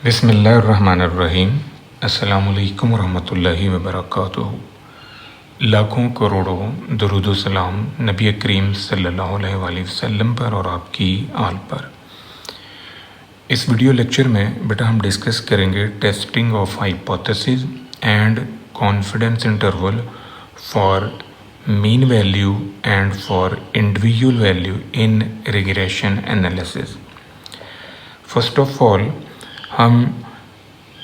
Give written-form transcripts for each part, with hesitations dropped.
बिस्मिल्लाहिर्रहमानिर्रहीम। अस्सलामुअलैकुम वरहमतुल्लाहि वबरकातुहू। लाखों करोड़ों दुरूद व सलाम नबी करीम सल्लल्लाहु अलैहि वसल्लम पर और आपकी आल पर। इस वीडियो लेक्चर में बेटा हम डिस्कस करेंगे testing of hypothesis and confidence interval for mean value and for individual value in regression analysis. First of all हम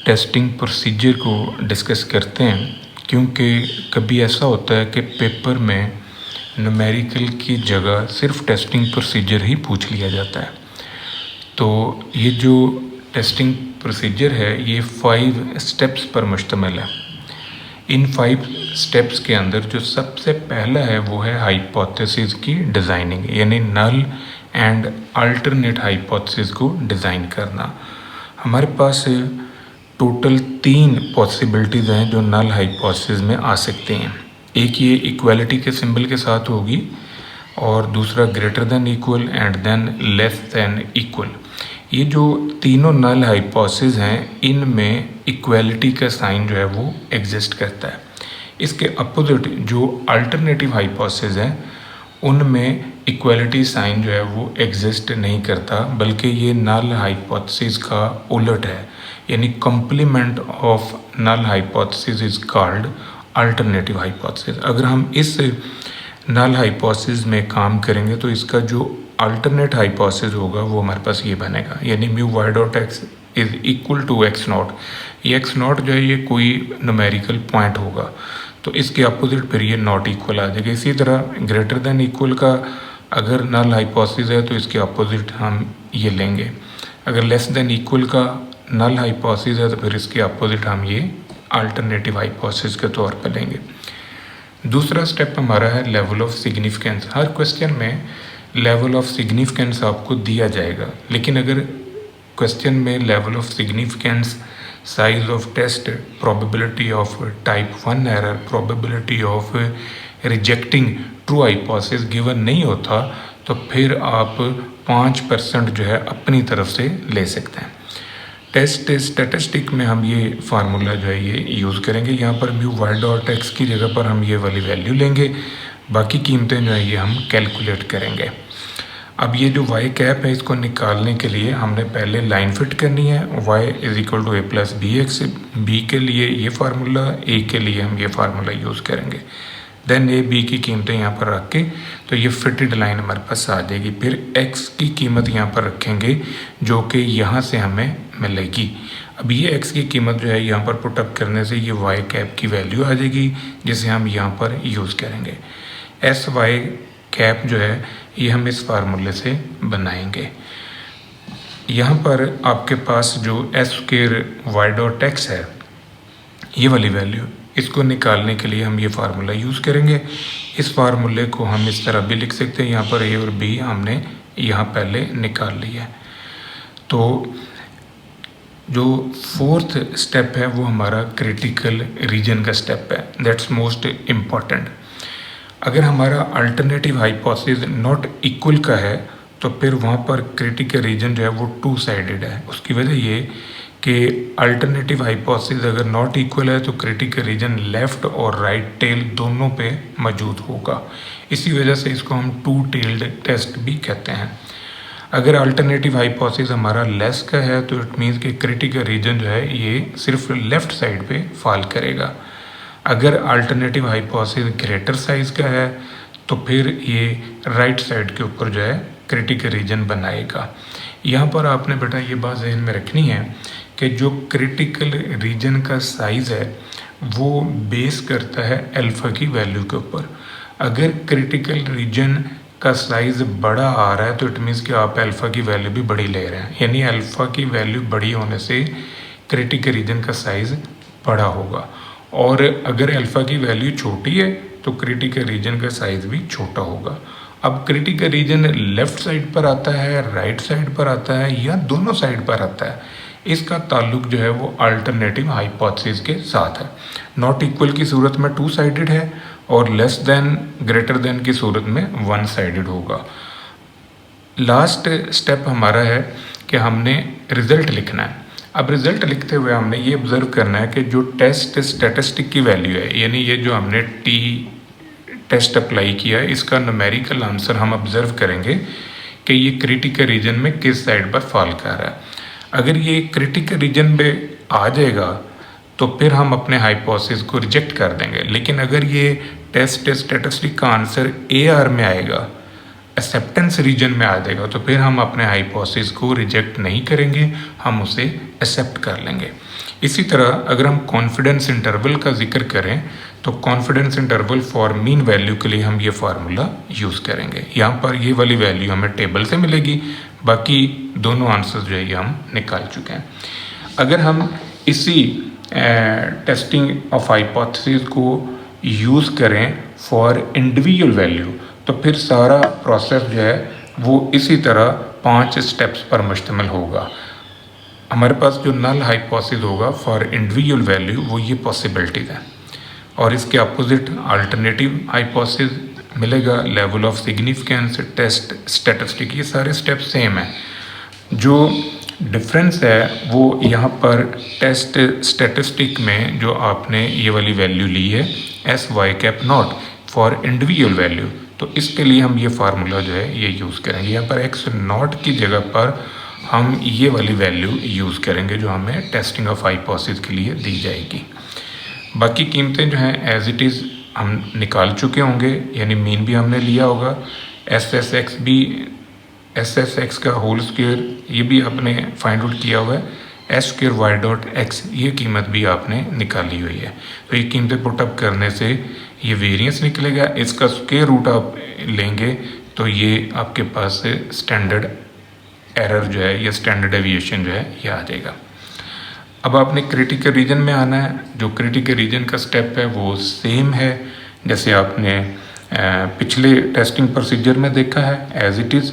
टेस्टिंग प्रोसीजर को डिस्कस करते हैं, क्योंकि कभी ऐसा होता है कि पेपर में न्यूमेरिकल की जगह सिर्फ टेस्टिंग प्रोसीजर ही पूछ लिया जाता है। तो ये जो टेस्टिंग प्रोसीजर है ये 5 स्टेप्स पर मुश्तमिल है। इन 5 स्टेप्स के अंदर जो सबसे पहला है वो है हाइपोथेसिस की डिज़ाइनिंग, यानी नल एंड अल्टरनेट हाइपोथेसिस को डिज़ाइन करना। हमारे पास टोटल 3 पॉसिबिलिटीज़ हैं जो नल हाइपोथेसिस में आ सकते हैं। एक ये इक्वालिटी के सिंबल के साथ होगी और दूसरा greater than equal and than less than equal. ये जो तीनों नल हाइपोथेसिस हैं इनमें इक्वालिटी का साइन जो है वो एग्जिस्ट करता है। इसके अपोजिट जो अल्टरनेटिव हाइपोथेसिस हैं उनमें इक्वालिटी साइन जो है वो एग्जिस्ट नहीं करता, बल्कि ये नल हाइपोथेसिस का उलट है, यानी complement of null hypothesis is called alternative hypothesis. अगर हम इस नल हाइपोथेसिस में काम करेंगे तो इसका जो अल्टरनेट हाइपोथेसिस होगा वो हमारे पास ये बनेगा, यानी mu y dot x is equal to x not. ये एक्स नॉट जो है ये कोई न्यूमेरिकल पॉइंट होगा, तो इसके अपोजिट फिर ये नॉट इक्वल आ जाएगा। इसी तरह ग्रेटर देन इक्वल का अगर नल हाइपोथेसिस है तो इसके अपोजिट हम ये लेंगे। अगर लेस देन इक्वल का नल हाइपोथेसिस है तो फिर इसके अपोजिट हम ये अल्टरनेटिव हाइपोथेसिस के तौर पर लेंगे। दूसरा स्टेप हमारा है लेवल ऑफ सिग्निफिकेंस। हर क्वेश्चन में लेवल ऑफ सिग्निफिकेंस आपको दिया जाएगा, लेकिन अगर क्वेश्चन में level of significance, size of test, probability of type 1 error, probability of rejecting true hypothesis given नहीं होता तो फिर आप 5% जो है अपनी तरफ से ले सकते हैं। टेस्ट स्टैटिस्टिक में हम ये फार्मूला जो है ये यूज़ करेंगे। यहाँ पर म्यू वाई डॉट एक्स की जगह पर हम ये वाली वैल्यू लेंगे, बाकी कीमतें जो है ये हम कैलकुलेट करेंगे। अब ये जो y कैप है इसको निकालने के लिए हमने पहले लाइन फिट करनी है। y is equal to A plus B x. B के लिए ये फार्मूला, ए के लिए हम ये फार्मूला यूज़ करेंगे। देन ए बी की कीमतें यहाँ पर रख के तो ये फिटेड लाइन हमारे पास आ जाएगी। फिर x की कीमत यहाँ पर रखेंगे जो कि यहाँ से हमें मिलेगी। अब ये x की कीमत जो है यहाँ पर पुटअप करने से ये y कैप की वैल्यू आ जाएगी, जिसे हम यहाँ पर यूज़ करेंगे। एस वाई कैप जो है ये हम इस फार्मूले से बनाएंगे। यहाँ पर आपके पास जो S square y dot x है ये वाली वैल्यू, इसको निकालने के लिए हम ये फार्मूला यूज़ करेंगे। इस फार्मूले को हम इस तरह भी लिख सकते हैं, यहाँ पर ए और बी हमने यहाँ पहले निकाल लिया है। तो जो 4th स्टेप है वो हमारा क्रिटिकल रीजन का स्टेप है, दैट्स मोस्ट इम्पॉर्टेंट। अगर हमारा अल्टरनेटिव हाइपोथेसिस नॉट इक्वल का है तो फिर वहाँ पर क्रिटिकल रीजन जो है वो 2 साइडेड है। उसकी वजह ये कि अल्टरनेटिव हाइपोथेसिस अगर नॉट इक्वल है तो क्रिटिकल रीजन लेफ़्ट और राइट टेल दोनों पे मौजूद होगा। इसी वजह से इसको हम 2 टेल्ड टेस्ट भी कहते हैं। अगर अल्टरनेटिव हाइपोथेसिस हमारा लेस का है तो इट मीन्स कि क्रिटिकल रीजन जो है ये सिर्फ लेफ़्ट साइड पे फॉल करेगा। अगर अल्टरनेटिव हाइपोथेसिस ग्रेटर साइज़ का है तो फिर ये राइट साइड के ऊपर जो है क्रिटिकल रीजन बनाएगा। यहाँ पर आपने बेटा ये बात ज़हन में रखनी है कि जो क्रिटिकल रीजन का साइज़ है वो बेस करता है अल्फ़ा की वैल्यू के ऊपर। अगर क्रिटिकल रीजन का साइज़ बड़ा आ रहा है तो इट मीन्स कि आप अल्फ़ा की वैल्यू भी बड़ी ले रहे हैं, यानी अल्फ़ा की वैल्यू बड़ी होने से क्रिटिकल रीजन का साइज़ बड़ा होगा। और अगर अल्फ़ा की वैल्यू छोटी है तो क्रिटिकल रीजन का साइज़ भी छोटा होगा। अब क्रिटिकल रीजन लेफ़्ट साइड पर आता है, राइट साइड पर आता है या दोनों साइड पर आता है, इसका ताल्लुक जो है वो अल्टरनेटिव हाइपोथेसिस के साथ है। नॉट इक्वल की सूरत में 2 साइडेड है और लेस देन ग्रेटर देन की सूरत में 1 साइडेड होगा। लास्ट स्टेप हमारा है कि हमने रिज़ल्ट लिखना है। अब रिज़ल्ट लिखते हुए हमने ये ऑब्ज़र्व करना है कि जो टेस्ट स्टैटिस्टिक की वैल्यू है, यानी ये जो हमने टी टेस्ट अप्लाई किया है, इसका न्यूमेरिकल आंसर हम ऑब्ज़र्व करेंगे कि ये क्रिटिकल रीजन में किस साइड पर फॉल कर रहा है। अगर ये क्रिटिकल रीजन में आ जाएगा तो फिर हम अपने हाइपोथेसिस को रिजेक्ट कर देंगे। लेकिन अगर ये टेस्ट स्टैटिस्टिक का आंसर AR में आएगा, एक्सेप्टेंस रीजन में आ जाएगा, तो फिर हम अपने हाइपोथेसिस को रिजेक्ट नहीं करेंगे, हम उसे एक्सेप्ट कर लेंगे। इसी तरह अगर हम कॉन्फिडेंस इंटरवल का जिक्र करें तो confidence interval for mean value के लिए हम ये फार्मूला यूज़ करेंगे। यहाँ पर ये वाली वैल्यू हमें टेबल से मिलेगी, बाकी दोनों आंसर्स जो है ये हम निकाल चुके हैं। अगर हम इसी टेस्टिंग ऑफ हाइपोथेसिस को यूज़ करें फॉर इंडिविजुअल वैल्यू तो फिर सारा प्रोसेस जो है वो इसी तरह 5 स्टेप्स पर मुश्तमिल होगा। हमारे पास जो नल हाइपोथेसिस होगा फॉर इंडिविजुअल वैल्यू वो ये पॉसिबिलिटीज़ हैं, और इसके अपोजिट अल्टरनेटिव हाइपोथेसिस मिलेगा, level of significance, test statistic, ये सारे स्टेप्स सेम हैं। जो डिफरेंस है वो यहाँ पर टेस्ट स्टैटिस्टिक में जो आपने ये वाली वैल्यू ली है SY∩0 फॉर इंडिविजुअल वैल्यू, तो इसके लिए हम ये फार्मूला जो है ये यूज़ करेंगे। यहाँ पर X0 की जगह पर हम ये वाली वैल्यू यूज़ करेंगे जो हमें टेस्टिंग ऑफ हाइपोथेसिस के लिए दी जाएगी। बाकी कीमतें जो हैं एज इट इज़ हम निकाल चुके होंगे, यानी मीन भी हमने लिया होगा, SSX का होल स्क्वायर ये भी आपने फाइंड आउट किया हुआ है, S²Y.X ये कीमत भी आपने निकाली हुई है। तो ये कीमतें पुटअप करने से ये वेरिएंस निकलेगा, इसका स्क्वायर रूट आप लेंगे तो ये आपके पास स्टैंडर्ड एरर जो है या स्टैंडर्ड डेविएशन जो है ये आ जाएगा। अब आपने क्रिटिकल रीजन में आना है। जो क्रिटिकल रीजन का स्टेप है वो सेम है जैसे आपने पिछले टेस्टिंग प्रोसीजर में देखा है एज इट इज़,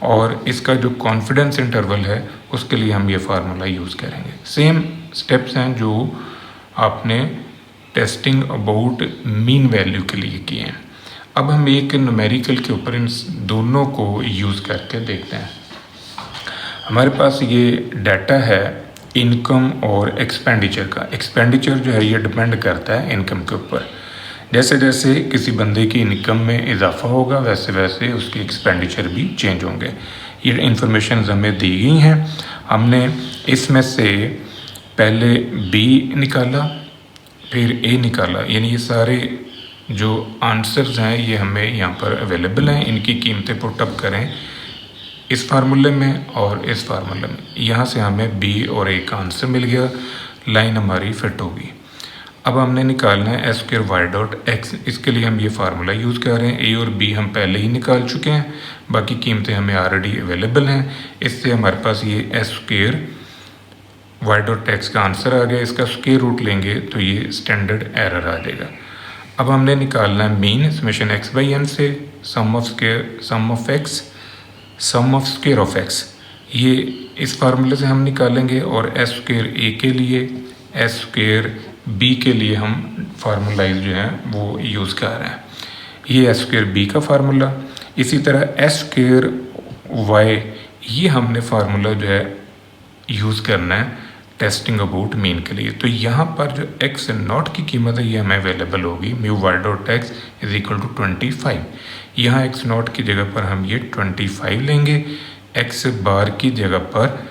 और इसका जो कॉन्फिडेंस इंटरवल है उसके लिए हम ये फार्मूला यूज़ करेंगे। सेम स्टेप्स हैं जो आपने टेस्टिंग अबाउट मीन वैल्यू के लिए किए हैं। अब हम एक न्यूमेरिकल के ऊपर इन दोनों को यूज़ करके देखते हैं। हमारे पास ये डाटा है इनकम और एक्सपेंडिचर का। एक्सपेंडिचर जो है ये डिपेंड करता है इनकम के ऊपर। जैसे जैसे किसी बंदे की इनकम में इजाफा होगा वैसे वैसे उसके एक्सपेंडिचर भी चेंज होंगे। ये इंफॉर्मेशन हमें दी गई हैं। हमने इसमें से पहले B निकाला फिर A निकाला, यानी ये सारे जो आंसर्स हैं ये हमें यहाँ पर अवेलेबल हैं। इनकी कीमतें पुटअप करें इस फार्मूले में और इस फार्मूले में, यहाँ से हमें B और A का आंसर मिल गया, लाइन हमारी फिट होगी। अब हमने निकालना है S²Y.X, इसके लिए हम ये फार्मूला यूज़ कर रहे हैं। A और B हम पहले ही निकाल चुके हैं, बाकी कीमतें हमें ऑलरेडी अवेलेबल हैं। इससे हमारे पास ये S²Y.X का आंसर आ गया। इसका स्क्वायर रूट लेंगे तो ये स्टैंडर्ड एरर आ जाएगा। अब हमने निकालना है मीन समेशन X/N से सम ऑफ स्क्वायर ऑफ X, ये इस फार्मूले से हम निकालेंगे। और S²A के लिए S²B के लिए हम फार्मूलाइज जो हैं वो यूज़ कर रहे हैं। ये S²B का फार्मूला। इसी तरह S²Y ये हमने फार्मूला जो है यूज़ करना है टेस्टिंग अबाउट मीन के लिए। तो यहाँ पर जो X0 की कीमत है ये हमें अवेलेबल होगी μy.x = 25। यहाँ X0 की जगह पर हम ये 25 लेंगे, X बार की जगह पर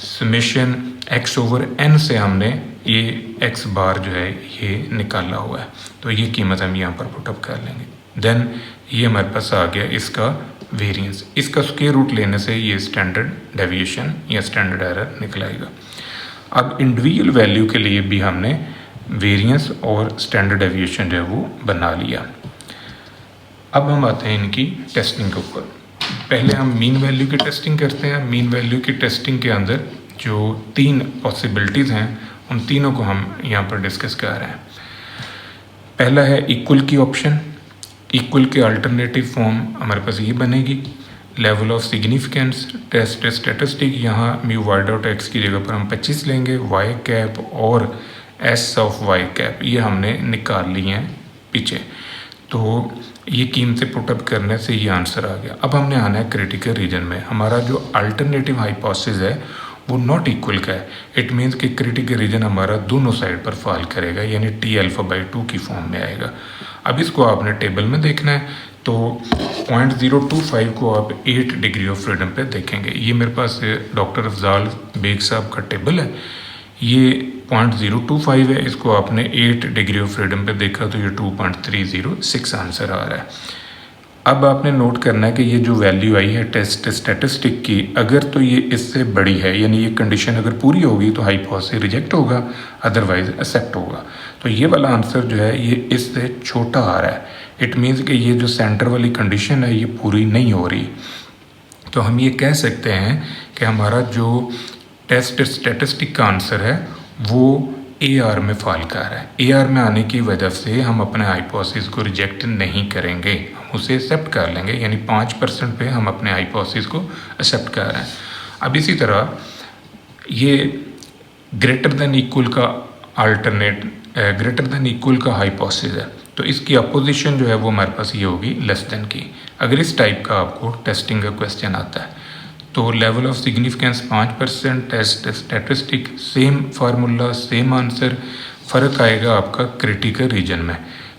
समेशन X/N से हमने ये X बार जो है ये निकाला हुआ है, तो ये कीमत हम यहाँ पर पुटअप कर लेंगे। देन ये हमारे पास आ गया इसका वेरिएंस। इसका स्क्वायर रूट लेने से ये स्टैंडर्ड डेविएशन या स्टैंडर्ड एरर निकलाएगा। अब इंडिविजुअल वैल्यू के लिए भी हमने वेरिएंस और स्टैंडर्ड डेविएशन जो है वो बना लिया। अब हम आते हैं इनकी टेस्टिंग के ऊपर। पहले हम मीन वैल्यू की टेस्टिंग करते हैं। मीन वैल्यू की टेस्टिंग के अंदर जो 3 पॉसिबिलिटीज़ हैं उन तीनों को हम यहाँ पर डिस्कस कर रहे हैं। पहला है इक्वल की ऑप्शन। इक्वल के अल्टरनेटिव फॉर्म हमारे पास ये बनेगी, level of significance test statistic, यहाँ μy.x की जगह पर हम 25 लेंगे, y कैप और S/y कैप ये हमने निकाल लिए हैं पीछे। तो ये कीमतें पुटअप करने से ये आंसर आ गया। अब हमने आना है क्रिटिकल रीजन में। हमारा जो अल्टरनेटिव हाइपोथेसिस है वो नॉट इक्वल का है, इट मीन्स कि क्रिटिकल रीजन हमारा दोनों साइड पर फॉल करेगा, यानी T α/2 की फॉर्म में आएगा। अब इसको आपने टेबल में देखना है, तो 0.025 को आप 8 डिग्री ऑफ फ्रीडम पे देखेंगे। ये मेरे पास डॉक्टर अफजाल बेग साहब का टेबल है, ये 0.025 है, इसको आपने 8 डिग्री ऑफ फ्रीडम पे देखा तो ये 2.306 आंसर आ रहा है। अब आपने नोट करना है कि ये जो वैल्यू आई है टेस्ट स्टैटिस्टिक की, अगर तो ये इससे बड़ी है, यानी ये कंडीशन अगर पूरी होगी तो हाइपोथेसिस रिजेक्ट होगा, अदरवाइज एक्सेप्ट होगा। तो ये वाला आंसर जो है ये इससे छोटा आ रहा है, इट मीन्स कि ये जो सेंटर वाली कंडीशन है ये पूरी नहीं हो रही। तो हम ये कह सकते हैं कि हमारा जो टेस्ट स्टैटिस्टिक का आंसर है वो AR में फॉल कर रहा है। AR में आने की वजह से हम अपने हाइपोथेसिस को रिजेक्ट नहीं करेंगे, हम उसे एक्सेप्ट कर लेंगे, यानी 5% पे हम अपने हाइपोथेसिस को एक्सेप्ट कर रहे हैं। अब इसी तरह ये ग्रेटर देन इक्वल का हाइपोथेसिस है, तो इसकी अपोजिशन जो है वो हमारे पास ये होगी लेस देन की। अगर इस टाइप का आपको टेस्टिंग का क्वेश्चन आता है तो level of significance 5%, test statistic same formula same answer, फ़र्क आएगा आपका क्रिटिकल रीजन में।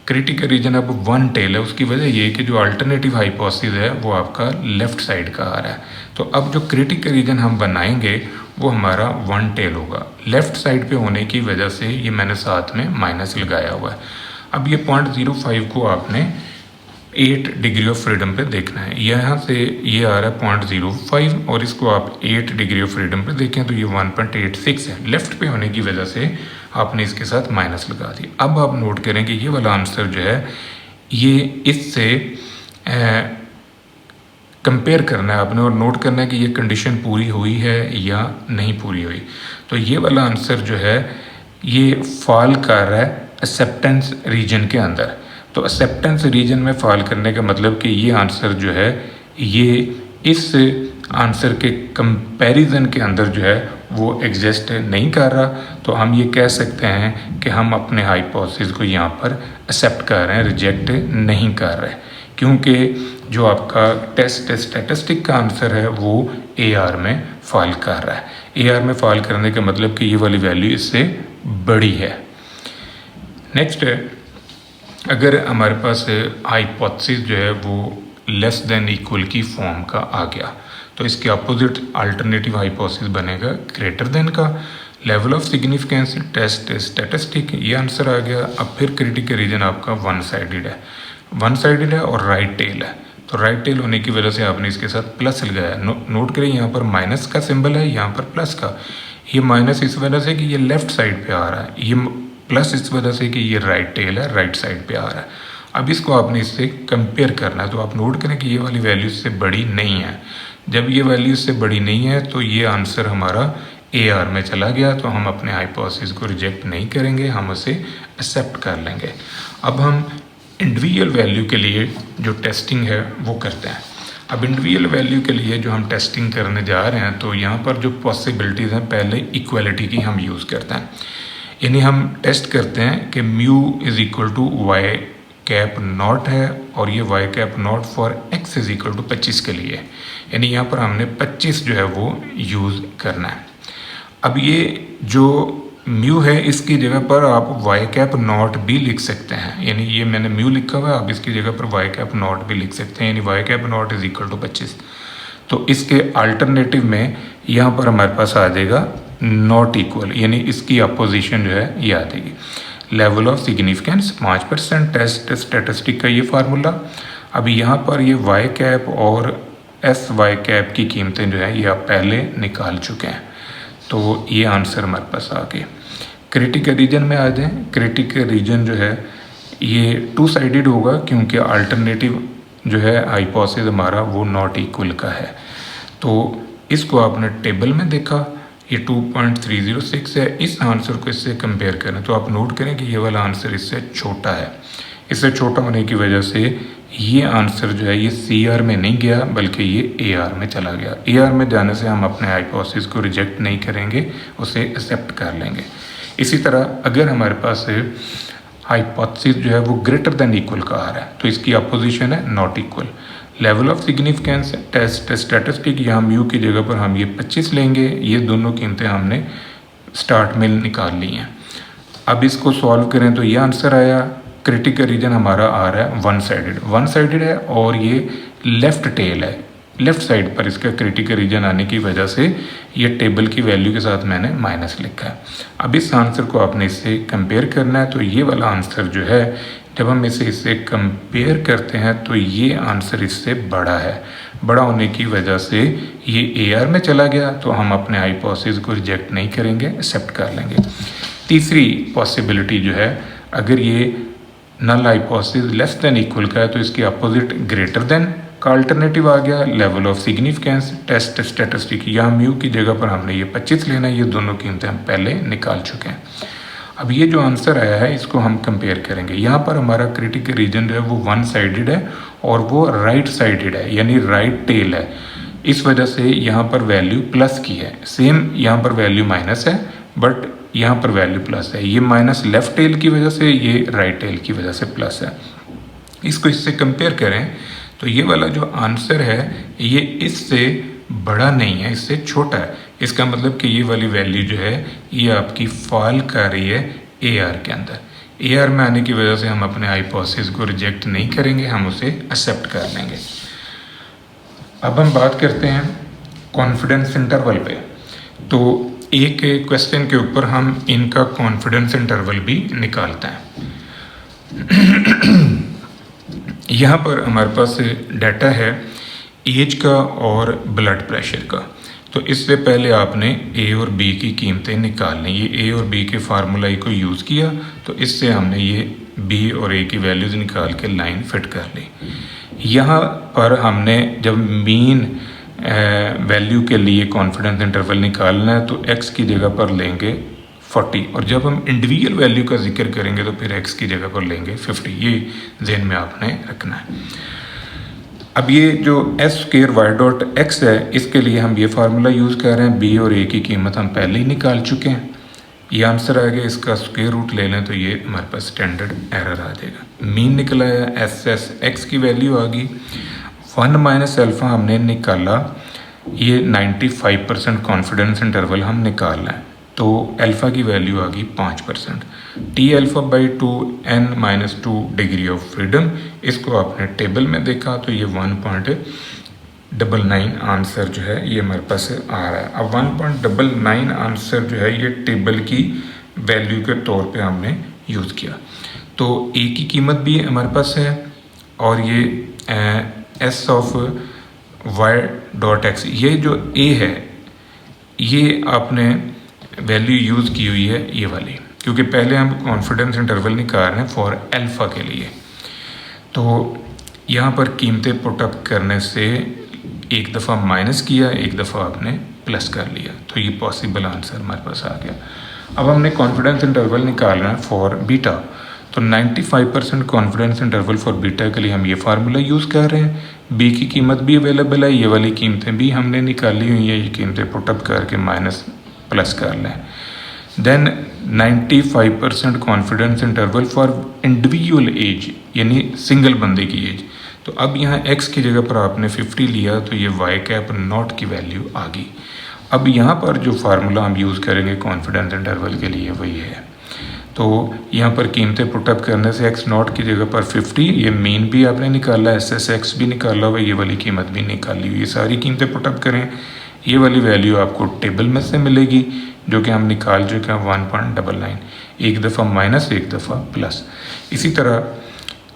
क्रिटिकल रीजन अब वन टेल है, उसकी वजह ये है कि जो अल्टरनेटिव हाइपोथेसिस है वो आपका लेफ़्ट साइड का आ रहा है। तो अब जो क्रिटिकल रीजन हम बनाएंगे वो हमारा वन टेल होगा, लेफ़्ट साइड पे होने की वजह से ये मैंने साथ में माइनस लगाया हुआ है। अब ये 0.05 को आपने 8 डिग्री ऑफ फ्रीडम पे देखना है, यहाँ से ये आ रहा है 0.05 और इसको आप 8 डिग्री ऑफ फ्रीडम पे देखें तो ये 1.86 है, लेफ़्ट पे होने की वजह से आपने इसके साथ माइनस लगा दी। अब आप नोट करें कि ये वाला आंसर जो है ये इससे कंपेयर करना है आपने और नोट करना है कि ये कंडीशन पूरी हुई है या नहीं पूरी हुई। तो ये वाला आंसर जो है ये फॉल कर रहा है एक्सेप्टेंस रीजन के अंदर। तो एक्सेप्टेंस रीजन में फॉल करने का मतलब कि ये आंसर जो है ये इस आंसर के कंपैरिजन के अंदर जो है वो एग्जिस्ट नहीं कर रहा। तो हम ये कह सकते हैं कि हम अपने हाइपोथेसिस को यहाँ पर एक्सेप्ट कर रहे हैं, रिजेक्ट नहीं कर रहे, क्योंकि जो आपका टेस्ट स्टैटिस्टिक का आंसर है वो AR में फॉल कर रहा है। AR में फॉल करने का मतलब कि ये वाली वैल्यू इससे बड़ी है। नेक्स्ट है, अगर हमारे पास हाइपोथेसिस जो है वो लेस देन इक्वल की फॉर्म का आ गया तो इसके अपोजिट अल्टरनेटिव हाइपोथेसिस बनेगा ग्रेटर देन का। Level of significance test statistic ये आंसर आ गया। अब फिर क्रिटिकल रीजन आपका वन साइडेड है और राइट टेल है। तो राइट टेल होने की वजह से आपने इसके साथ प्लस लगाया। नोट करें यहाँ पर माइनस का सिंबल है, यहाँ पर प्लस का। ये माइनस इस वजह से कि ये लेफ्ट साइड पे आ रहा है, ये प्लस इस वजह से कि ये राइट टेल है, राइट साइड पे आ रहा है। अब इसको आपने इससे कंपेयर करना है। तो आप नोट करें कि ये वाली वैल्यू इससे बड़ी नहीं है। जब ये वैल्यू इससे बड़ी नहीं है तो ये आंसर हमारा AR में चला गया। तो हम अपने हाइपोथेसिस को रिजेक्ट नहीं करेंगे, हम उसे एक्सेप्ट कर लेंगे। अब हम इंडिविजुअल वैल्यू के लिए जो टेस्टिंग है वो करते हैं। अब इंडिविजुअल वैल्यू के लिए जो हम टेस्टिंग करने जा रहे हैं तो यहाँ पर जो पॉसिबिलिटीज़ हैं, पहले इक्वलिटी की हम यूज़ करते हैं, यानी हम टेस्ट करते हैं कि mu is equal to y cap not है और ये y cap not for x is equal to 25 के लिए, यानी यहाँ पर हमने 25 जो है वो यूज़ करना है। अब ये जो म्यू है इसकी जगह पर आप वाई कैप नॉट भी लिख सकते हैं, यानी ये मैंने म्यू लिखा हुआ है, आप इसकी जगह पर वाई कैप नॉट भी लिख सकते हैं, यानी y cap not is equal to 25। तो इसके अल्टरनेटिव में यहाँ पर हमारे पास आ जाएगा नॉट इक्वल, यानी इसकी अपोजिशन जो है ये आ जाएगी। Level of significance 5%, test statistic का ये फार्मूला। अभी यहाँ पर ये वाई कैप और एस वाई कैप की कीमतें जो है ये आप पहले निकाल चुके हैं। तो ये आंसर हमारे पास आ गए। क्रिटिकल रीजन में आ जाएं। क्रिटिकल रीजन जो है ये टू साइडेड होगा क्योंकि अल्टरनेटिव जो है हाइपोथेसिस हमारा वो नॉट इक्वल का है। तो इसको आपने टेबल में देखा, ये 2.306 है। इस आंसर को इससे कंपेयर करें तो आप नोट करें कि ये वाला आंसर इससे छोटा है। इससे छोटा होने की वजह से ये आंसर जो है ये CR में नहीं गया बल्कि ये AR में चला गया। AR में जाने से हम अपने हाइपोथेसिस को रिजेक्ट नहीं करेंगे, उसे एक्सेप्ट कर लेंगे। इसी तरह अगर हमारे पास हाइपोथेसिस जो है वो ग्रेटर देन इक्वल का आ रहा है तो इसकी अपोजिशन है not equal. Level of significance test statistic, यहाँ म्यू की जगह पर हम ये 25 लेंगे। ये दोनों कीमतें हमने स्टार्ट में निकाल ली हैं। अब इसको सॉल्व करें तो ये आंसर आया। क्रिटिकल रीजन हमारा आ रहा है वन साइडेड है और ये लेफ़्ट टेल है, लेफ़्ट साइड पर इसका क्रिटिकल रीजन आने की वजह से ये टेबल की वैल्यू के साथ मैंने माइनस लिखा है। अब इस आंसर को आपने इससे कंपेयर करना है, तो ये वाला आंसर जो है जब हम इससे कंपेयर करते हैं तो ये आंसर इससे बड़ा है। बड़ा होने की वजह से ये AR में चला गया, तो हम अपने हाइपोथेसिस को रिजेक्ट नहीं करेंगे, एक्सेप्ट कर लेंगे। तीसरी पॉसिबिलिटी जो है, अगर ये null hypothesis less than equal का है तो इसके अपोजिट ग्रेटर देन का अल्टरनेटिव आ गया। Level of significance test statistic, यहाँ म्यू की जगह पर हमने ये 25 लेना है। ये दोनों कीमतें हम पहले निकाल चुके हैं। अब ये जो आंसर आया है इसको हम कंपेयर करेंगे। यहाँ पर हमारा क्रिटिकल रीजन जो है वो वन साइडेड है और वो राइट साइडेड है, यानी राइट टेल है। इस वजह से यहाँ पर वैल्यू प्लस की है। सेम यहाँ पर वैल्यू माइनस है, बट यहाँ पर वैल्यू प्लस है। ये माइनस लेफ्ट टेल की वजह से, ये राइट टेल की वजह से प्लस है। इसको इससे कंपेयर करें तो ये वाला जो आंसर है ये इससे बड़ा नहीं है, इससे छोटा है। इसका मतलब कि ये वाली वैल्यू जो है ये आपकी फॉल कर रही है AR के अंदर। AR में आने की वजह से हम अपने हाइपोथेसिस को रिजेक्ट नहीं करेंगे, हम उसे एक्सेप्ट कर लेंगे। अब हम बात करते हैं कॉन्फिडेंस इंटरवल पे। तो एक क्वेश्चन के ऊपर हम इनका कॉन्फिडेंस इंटरवल भी निकालते हैं। यहाँ पर हमारे पास डाटा है एज का और ब्लड प्रेशर का। तो इससे पहले आपने A और B की कीमतें निकालनी। ये A और B के फार्मूला को यूज़ किया, तो इससे हमने ये B और A की वैल्यूज़ निकाल के लाइन फिट कर ली। यहाँ पर हमने जब मीन वैल्यू के लिए कॉन्फिडेंस इंटरवल निकालना है तो x की जगह पर लेंगे 40, और जब हम इंडिविजुअल वैल्यू का जिक्र करेंगे तो फिर x की जगह पर लेंगे 50। ये ज़हन में आपने रखना है। अब ये जो s²y.x है, इसके लिए हम ये फार्मूला यूज़ कर रहे हैं। B और A की कीमत हम पहले ही निकाल चुके हैं। ये आंसर आ गया, इसका स्क्वायर रूट ले लें तो ये हमारे पास स्टैंडर्ड एरर आ जाएगा। मीन निकला है, SSX की वैल्यू आ गई। 1 माइनस अल्फ़ा हमने निकाला, ये 95% कॉन्फिडेंस इंटरवल हम निकाल रहे हैं, तो अल्फ़ा की वैल्यू आ गई 5%। T∝/2 n-2 degree of freedom, इसको आपने टेबल में देखा तो ये 1.99 आंसर जो है ये हमारे पास आ रहा है। अब 1.99 आंसर जो है ये टेबल की वैल्यू के तौर पे हमने यूज़ किया। तो A की कीमत भी हमारे पास है और ये S/y.x, ये जो A है ये आपने वैल्यू यूज़ की हुई है ये वाली, क्योंकि पहले हम कॉन्फिडेंस इंटरवल निकाल रहे हैं फॉर अल्फ़ा के लिए। तो यहाँ पर कीमतें पुटअप करने से एक दफ़ा माइनस किया, एक दफ़ा आपने प्लस कर लिया, तो ये पॉसिबल आंसर हमारे पास आ गया। अब हमने कॉन्फिडेंस इंटरवल निकालना है फॉर बीटा, तो 95% कॉन्फिडेंस इंटरवल फॉर बीटा के लिए हम ये फार्मूला यूज़ कर रहे हैं। बी की कीमत भी अवेलेबल है, ये वाली कीमतें भी हमने निकाली हुई हैं। ये कीमतें पुटअप करके माइनस प्लस कर लें। Then 95% confidence interval for individual age, यानी सिंगल बंदे की एज। तो अब यहाँ x की जगह पर आपने 50 लिया, तो ये y∗0 की वैल्यू आ गई। अब यहाँ पर जो फार्मूला हम यूज़ करेंगे कॉन्फिडेंस इंटरवल के लिए वही है। तो यहाँ पर कीमतें पुटअप करने से x0 की जगह पर 50, ये मीन भी आपने निकाला, SSX भी निकाला हुआ, ये वाली कीमत भी निकाली हुई। ये सारी कीमतें पुटअप करें, ये वाली वैल्यू आपको टेबल में से मिलेगी जो कि हम निकाल चुके हैं 1.99। एक दफ़ा माइनस, एक दफ़ा प्लस। इसी तरह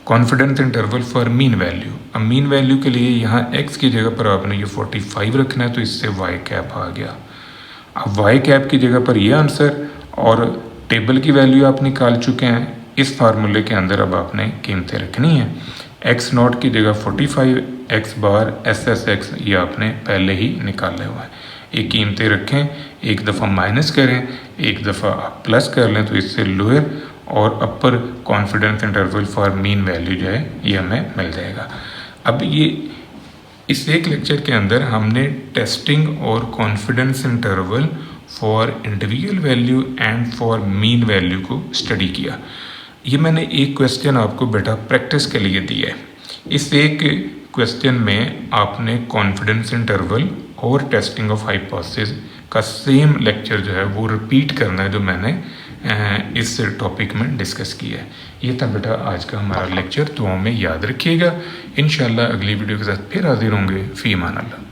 confidence interval for mean value. अब मीन वैल्यू के लिए यहाँ x की जगह पर आपने ये 45 रखना है, तो इससे y∗ आ गया। अब y∗ की जगह पर ये आंसर और टेबल की वैल्यू आप निकाल चुके हैं। इस फार्मूले के अंदर अब आपने कीमतें रखनी है। x0 की जगह 45, x बार SSX ये आपने पहले ही निकाला हुआ है। ये कीमतें रखें, एक दफ़ा माइनस करें, एक दफ़ा आप प्लस कर लें, तो इससे लोअर और upper confidence interval for mean value जो है ये हमें मिल जाएगा। अब ये इस एक लेक्चर के अंदर हमने टेस्टिंग और confidence interval for individual value and for mean value को स्टडी किया। ये मैंने एक क्वेश्चन आपको बेटा प्रैक्टिस के लिए दिया है। इस एक क्वेश्चन में आपने कॉन्फिडेंस इंटरवल और टेस्टिंग ऑफ हाइपोथेसिस का सेम लेक्चर जो है वो रिपीट करना है जो मैंने इस टॉपिक में डिस्कस किया है। ये था बेटा आज का हमारा लेक्चर, दुआ में याद रखिएगा। इंशाल्लाह अगली वीडियो के साथ फिर हाजिर होंगे। फ़ी अमान अल्लाह।